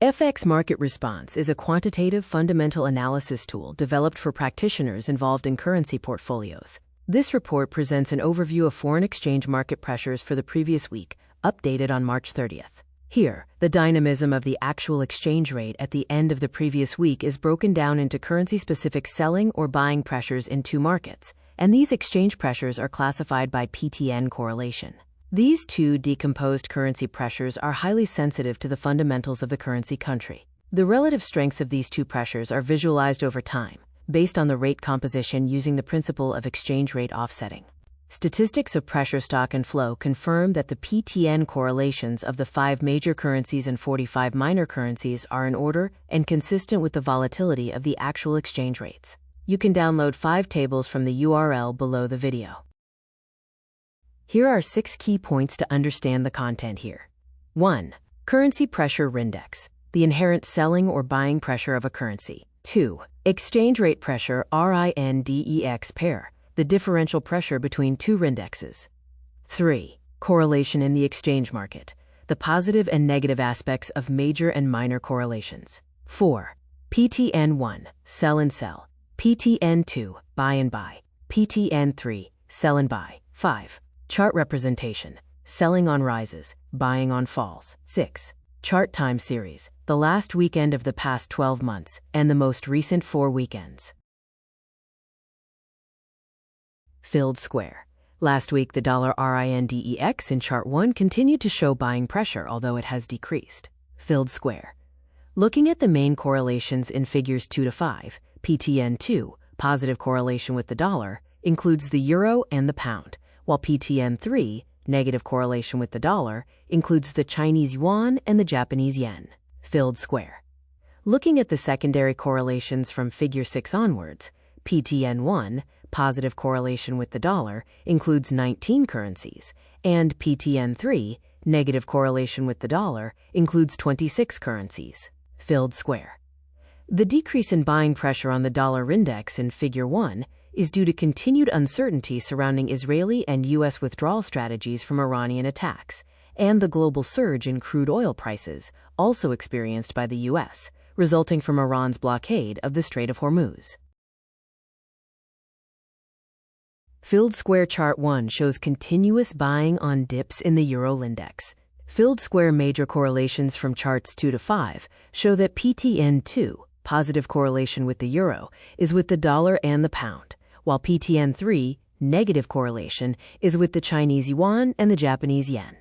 FX Market Response is a quantitative fundamental analysis tool developed for practitioners involved in currency portfolios. This report presents an overview of foreign exchange market pressures for the previous week, updated on March 30th. Here, the dynamism of the actual exchange rate at the end of the previous week is broken down into currency-specific selling or buying pressures in two markets, and these exchange pressures are classified by PTN correlation. These two decomposed currency pressures are highly sensitive to the fundamentals of the currency country. The relative strengths of these two pressures are visualized over time, based on the rate composition using the principle of exchange rate offsetting. Statistics of pressure stock and flow confirm that the PTN correlations of the 5 major currencies and 45 minor currencies are in order and consistent with the volatility of the actual exchange rates. You can download 5 tables from the URL below the video. Here are 6 key points to understand the content here. 1. Currency pressure index, the inherent selling or buying pressure of a currency. 2. Exchange rate pressure RINDEX pair, the differential pressure between two indexes. 3. Correlation in the exchange market, the positive and negative aspects of major and minor correlations. 4. PTN1, sell and sell. PTN2, buy and buy. PTN3, sell and buy. 5. Chart representation, selling on rises, buying on falls. 6. Chart time series, the last weekend of the past 12 months and the most recent 4 weekends. Filled square. Last week, the dollar RINDEX in chart 1 continued to show buying pressure, although it has decreased. Filled square. Looking at the main correlations in figures 2 to 5, PTN2, positive correlation with the dollar, includes the euro and the pound, while PTN3, negative correlation with the dollar, includes the Chinese yuan and the Japanese yen. Filled square. Looking at the secondary correlations from figure 6 onwards, PTN1, positive correlation with the dollar, includes 19 currencies, and PTN3, negative correlation with the dollar, includes 26 currencies. Filled square. The decrease in buying pressure on the dollar index in figure 1 is due to continued uncertainty surrounding Israeli and U.S. withdrawal strategies from Iranian attacks, and the global surge in crude oil prices, also experienced by the U.S., resulting from Iran's blockade of the Strait of Hormuz. Filled square chart 1 shows continuous buying on dips in the euro index. Filled square major correlations from charts 2 to 5 show that PTN2, positive correlation with the euro, is with the dollar and the pound, while PTN3, negative correlation, is with the Chinese yuan and the Japanese yen.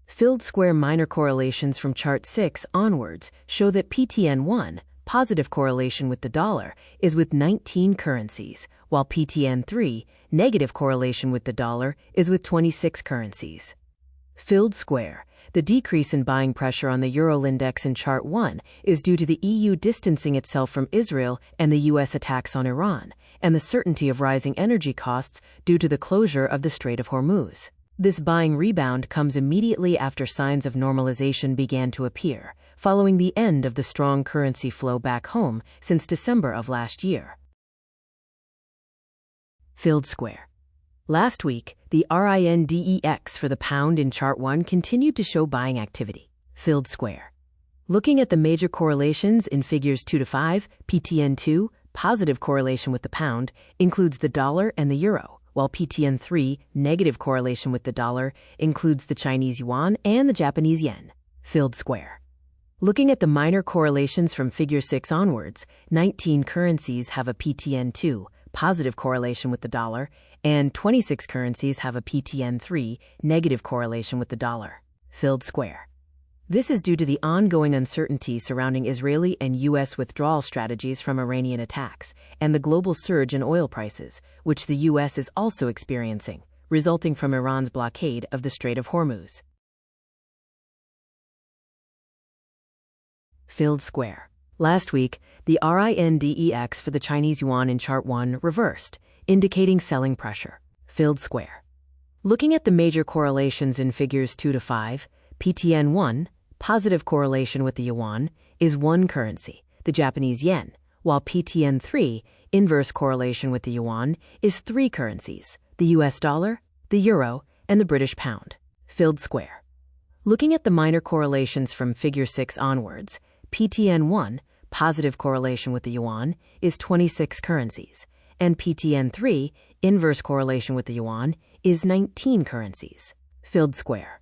Filled square minor correlations from chart 6 onwards show that PTN1, positive correlation with the dollar, is with 19 currencies, while PTN3, negative correlation with the dollar, is with 26 currencies. Filled square. The decrease in buying pressure on the euro index in chart 1 is due to the EU distancing itself from Israel and the U.S. attacks on Iran, and the certainty of rising energy costs due to the closure of the Strait of Hormuz. This buying rebound comes immediately after signs of normalization began to appear, following the end of the strong currency flow back home since December of last year. Filled square. Last week, the RINDEX for the pound in chart 1 continued to show buying activity. Filled square. Looking at the major correlations in figures 2 to 5, PTN2, positive correlation with the pound, includes the dollar and the euro, while PTN3, negative correlation with the dollar, includes the Chinese yuan and the Japanese yen. Filled square. Looking at the minor correlations from figure 6 onwards, 19 currencies have a PTN2, positive correlation with the dollar, and 26 currencies have a PTN3, negative correlation with the dollar. Filled square. This is due to the ongoing uncertainty surrounding Israeli and U.S. withdrawal strategies from Iranian attacks, and the global surge in oil prices, which the U.S. is also experiencing, resulting from Iran's blockade of the Strait of Hormuz. Filled square. Last week, the RINDEX for the Chinese yuan in chart 1 reversed, indicating selling pressure. Filled square. Looking at the major correlations in figures 2 to 5, PTN1, positive correlation with the yuan, is 1 currency, the Japanese yen, while PTN3, inverse correlation with the yuan, is 3 currencies, the US dollar, the euro, and the British pound. Filled square. Looking at the minor correlations from figure 6 onwards, PTN1, positive correlation with the yuan, is 26 currencies, and PTN3, inverse correlation with the yuan, is 19 currencies. Filled square.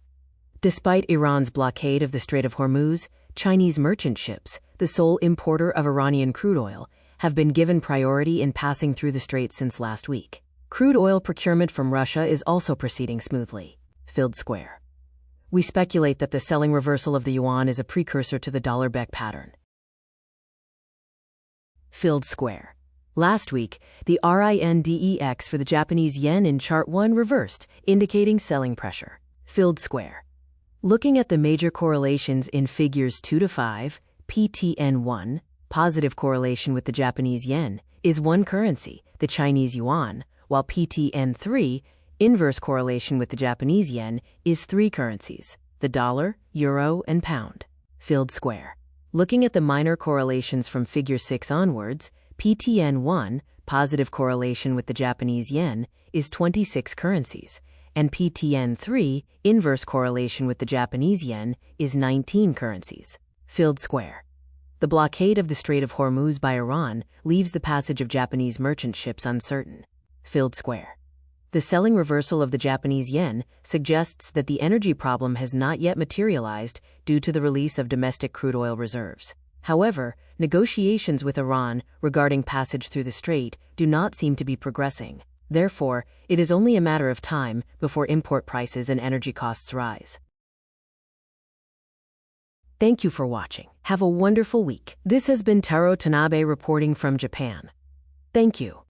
Despite Iran's blockade of the Strait of Hormuz, Chinese merchant ships, the sole importer of Iranian crude oil, have been given priority in passing through the strait since last week. Crude oil procurement from Russia is also proceeding smoothly. Filled square. We speculate that the selling reversal of the yuan is a precursor to the dollar-back pattern. Filled square. Last week, the RINDEX for the Japanese yen in Chart 1 reversed, indicating selling pressure. Filled square. Looking at the major correlations in figures 2 to 5, PTN1, positive correlation with the Japanese yen, is one currency, the Chinese yuan, while PTN3, inverse correlation with the Japanese yen, is three currencies, the dollar, euro, and pound. Filled square. Looking at the minor correlations from figure 6 onwards, PTN1, positive correlation with the Japanese yen, is 26 currencies, and PTN3, inverse correlation with the Japanese yen, is 19 currencies. Filled square. The blockade of the Strait of Hormuz by Iran leaves the passage of Japanese merchant ships uncertain. Filled square. The selling reversal of the Japanese yen suggests that the energy problem has not yet materialized due to the release of domestic crude oil reserves. However, negotiations with Iran regarding passage through the strait do not seem to be progressing. Therefore, it is only a matter of time before import prices and energy costs rise. Thank you for watching. Have a wonderful week. This has been Taro Tanabe reporting from Japan. Thank you.